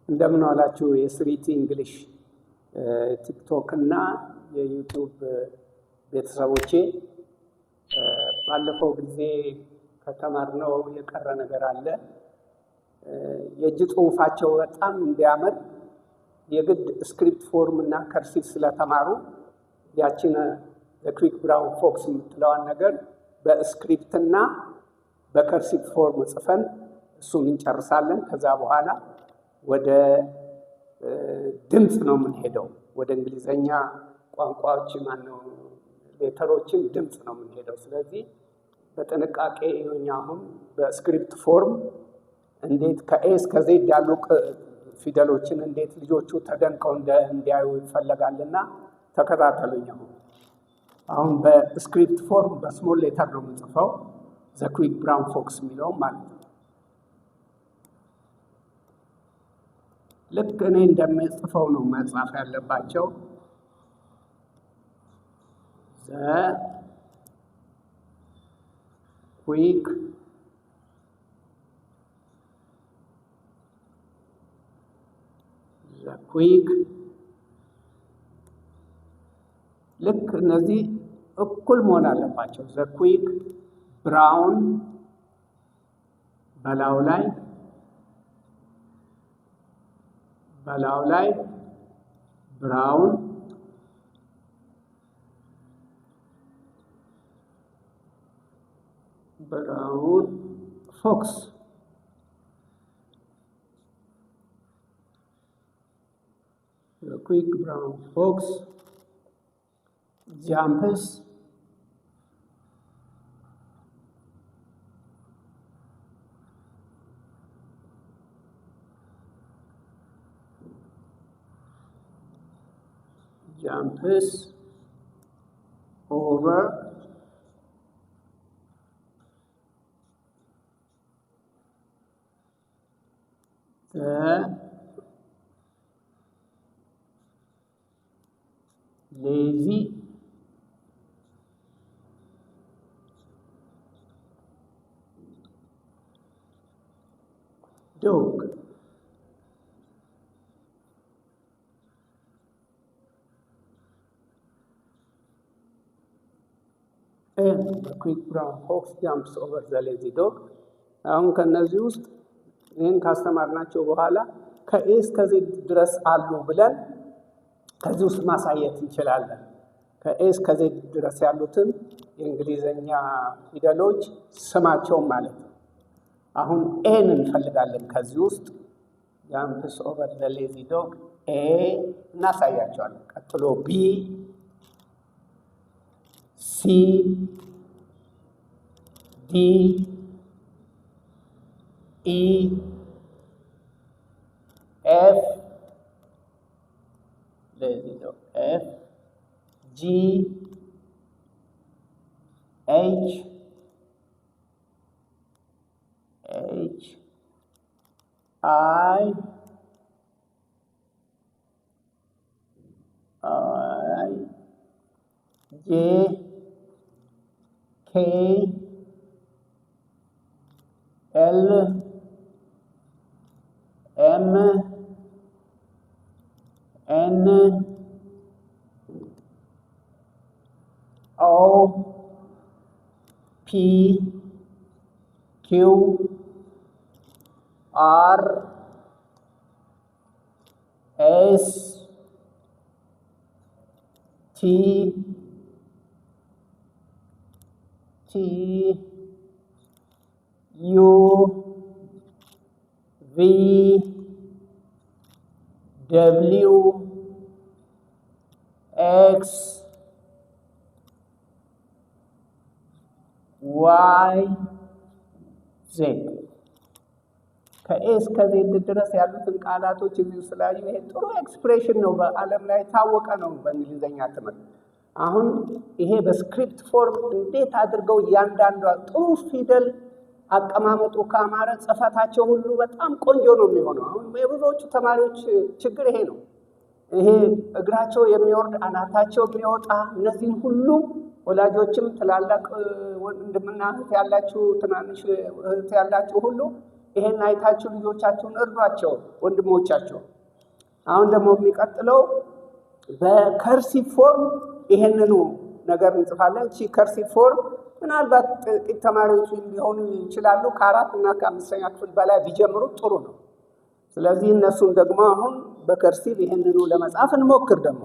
እንደምን ዋላችሁ የስሪቲ እንግሊሽ ቲክቶክ እና የዩቲዩብ ቤተሰቦቼ። ባለፈው ጊዜ ከተማርነው የቀረ ነገር አለ። የእጅ ጽሁፋቸው በጣም እንዲያምር የግድ ስክሪፕት ፎርም እና ከርሲቭ ስለተማሩ ያችን ለኩዊክ ብራውን ፎክስ የምትለዋን ነገር በስክሪፕት እና በከርሲቭ ፎርም ጽፈን እሱን እንጨርሳለን። ከዛ በኋላ ወደ ድምፅ ነው የምንሄደው። ወደ እንግሊዘኛ ቋንቋዎች ማነው ሌተሮችን ድምፅ ነው የምንሄደው። ስለዚህ በጥንቃቄ እኛ አሁን በስክሪፕት ፎርም እንዴት ከኤ እስከ ዜድ ያሉ ፊደሎችን እንዴት ልጆቹ ተደንቀው እንዲያዩ ይፈለጋልና ተከታተሉኝ። አሁን በስክሪፕት ፎርም በስሞል ሌተር ነው የምንጽፈው ዘ ኩዊክ ብራውን ፎክስ የሚለው ማለት ነው። ልክ እኔ እንደምጽፈው ነው መጻፍ ያለባቸው። ዘ ኩዊክ ልክ እነዚህ እኩል መሆን አለባቸው። ዘ ኩዊክ ብራውን በላዩ ላይ ብራውን ፎክስ ኩዊክ ብራውን ፎክስ jumps over the lazy dog. And the quick brown fox jumps over the lazy dog. አሁን ከነዚህ ውስጥ ይህን ካስተማርናቸው በኋላ ከኤ እስከ ዜድ ድረስ አሉ ብለን ከዚህ ውስጥ ማሳየት እንችላለን። ከኤ እስከ ዜድ ድረስ ያሉትን የእንግሊዘኛ ፊደሎች ስማቸው ማለት ነው። አሁን ኤን እንፈልጋለን ከዚህ ውስጥ jumps over the lazy dog ኤ እናሳያቸዋለን። ቀጥሎ ቢ C D E F lazy dog F G H I J K L M N O P Q R S T U V W X Y Z ከኤ እስከ ዜድ ድረስ ያሉትን ቃላቶች እዚህ ስላዩ ይሄ ጥሩ ኤክስፕሬሽን ነው። በዓለም ላይ ታወቀ ነው በእንግሊዘኛ ትምህርት። አሁን ይሄ በስክሪፕት ፎርም እንዴት አድርገው እያንዳንዷ ጥሩ ፊደል አቀማመጡ ካማረ ጽፈታቸው ሁሉ በጣም ቆንጆ ነው የሚሆነው። አሁን የብዙዎቹ ተማሪዎች ችግር ይሄ ነው። ይሄ እግራቸው የሚወርድ አናታቸው የሚወጣ እነዚህን ሁሉ ወላጆችም ትላላቅ ወንድምና እህት ያላችሁ ትናንሽ እህት ያላችሁ ሁሉ ይሄን አይታችሁ ልጆቻችሁን እርዷቸው፣ ወንድሞቻቸው። አሁን ደግሞ የሚቀጥለው በከርሲቭ ፎርም ይሄንኑ ነገር እንጽፋለን። እቺ ከርሲቭ ፎርም ምናልባት ጥቂት ተማሪዎች ሊሆኑ ይችላሉ። ከ4 እና ከ5ኛ ክፍል በላይ ቢጀምሩ ጥሩ ነው። ስለዚህ እነሱን ደግሞ አሁን በከርሲቭ ይሄንኑ ለመጻፍ እንሞክር። ደግሞ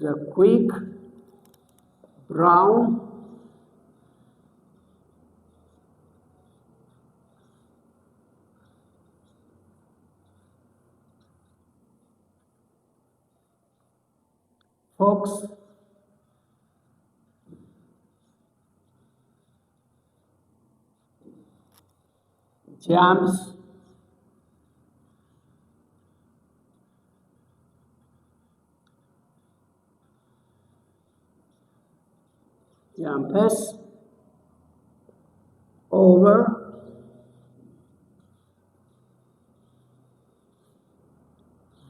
the quick brown fox jumps over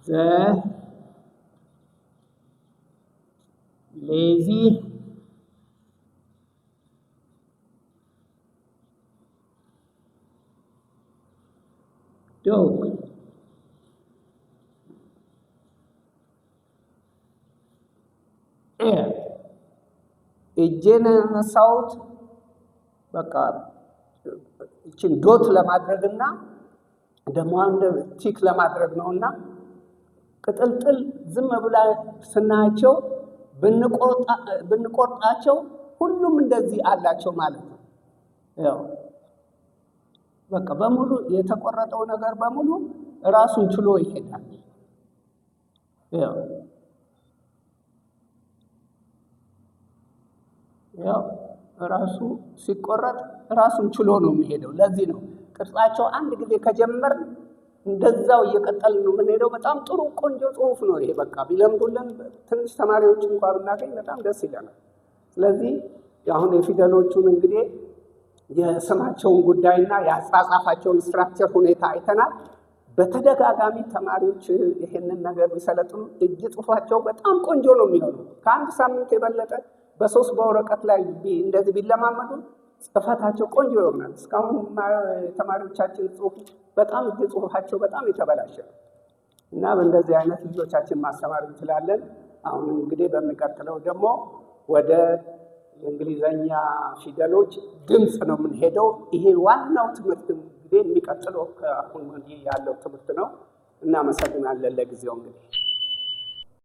the lazy dog. እጄን ነሳውት በቃ እቺን ዶት ለማድረግና ደግሞ አንድ ቲክ ለማድረግ ነውና ቅጥልጥል ዝም ብላ ስናቸው ብንቆርጣቸው ሁሉም እንደዚህ አላቸው ማለት ነው። ያው በቃ በሙሉ የተቆረጠው ነገር በሙሉ ራሱን ችሎ ይሄዳል። ያው ራሱ ሲቆረጥ ራሱን ችሎ ነው የሚሄደው። ለዚህ ነው ቅርጻቸው አንድ ጊዜ ከጀመርን እንደዛው እየቀጠልን ነው የምንሄደው። በጣም ጥሩ ቆንጆ ጽሁፍ ነው ይሄ። በቃ ቢለምዱልን ትንሽ ተማሪዎች እንኳን ብናገኝ በጣም ደስ ይለናል። ስለዚህ አሁን የፊደሎቹን እንግዲህ የስማቸውን ጉዳይና የአጻጻፋቸውን ስትራክቸር ሁኔታ አይተናል። በተደጋጋሚ ተማሪዎች ይሄንን ነገር ቢሰለጥኑ እጅ ጽሁፋቸው በጣም ቆንጆ ነው የሚሆነው። ከአንድ ሳምንት የበለጠ በ3 በወረቀት ላይ እንደዚህ ቢለማመዱ ጽፈታቸው ቆንጆ ይሆናል። እስካሁን ተማሪዎቻችን ጽሁፍ በጣም እጅ ጽሁፋቸው በጣም የተበላሸ እና በእንደዚህ አይነት ልጆቻችን ማስተማር እንችላለን። አሁን እንግዲህ በሚቀጥለው ደግሞ ወደ የእንግሊዘኛ ፊደሎች ድምፅ ነው የምንሄደው። ይሄ ዋናው ትምህርት እንግዲህ የሚቀጥለው ከአሁን ያለው ትምህርት ነው። እናመሰግናለን ለጊዜው እንግዲህ